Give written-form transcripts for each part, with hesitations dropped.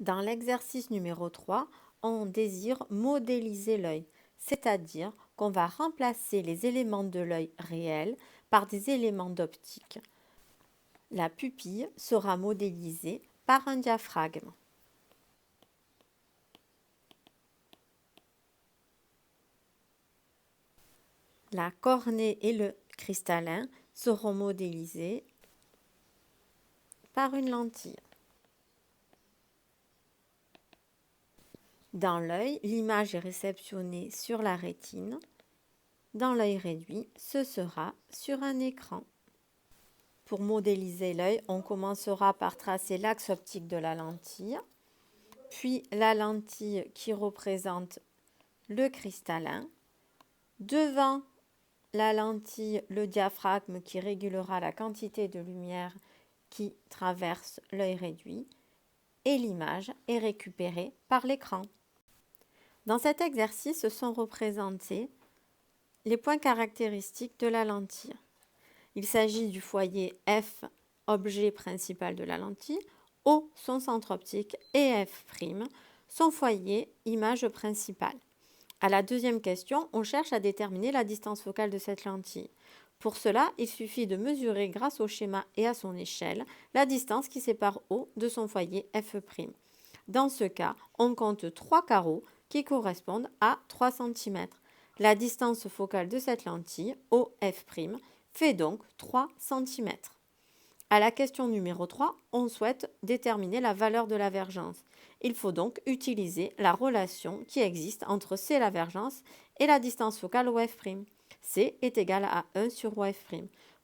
Dans l'exercice numéro 3, on désire modéliser l'œil, c'est-à-dire qu'on va remplacer les éléments de l'œil réels par des éléments d'optique. La pupille sera modélisée par un diaphragme. La cornée et le cristallin seront modélisés par une lentille. Dans l'œil, l'image est réceptionnée sur la rétine. Dans l'œil réduit, ce sera sur un écran. Pour modéliser l'œil, on commencera par tracer l'axe optique de la lentille, puis la lentille qui représente le cristallin. Devant la lentille, le diaphragme qui régulera la quantité de lumière qui traverse l'œil réduit, et l'image est récupérée par l'écran. Dans cet exercice sont représentés les points caractéristiques de la lentille. Il s'agit du foyer F, objet principal de la lentille, O, son centre optique, et F', son foyer, image principale. À la deuxième question, on cherche à déterminer la distance focale de cette lentille. Pour cela, il suffit de mesurer grâce au schéma et à son échelle la distance qui sépare O de son foyer F'. Dans ce cas, on compte 3 carreaux qui correspondent à 3 cm. La distance focale de cette lentille, OF', fait donc 3 cm. À la question numéro 3, on souhaite déterminer la valeur de l'avergence. Il faut donc utiliser la relation qui existe entre C, l'avergence, et la distance focale OF'. C est égal à 1 sur OF'.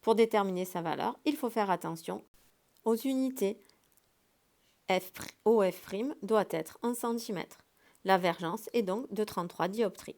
Pour déterminer sa valeur, il faut faire attention aux unités. OF' doit être en centimètres. L'avergence est donc de 33 dioptries.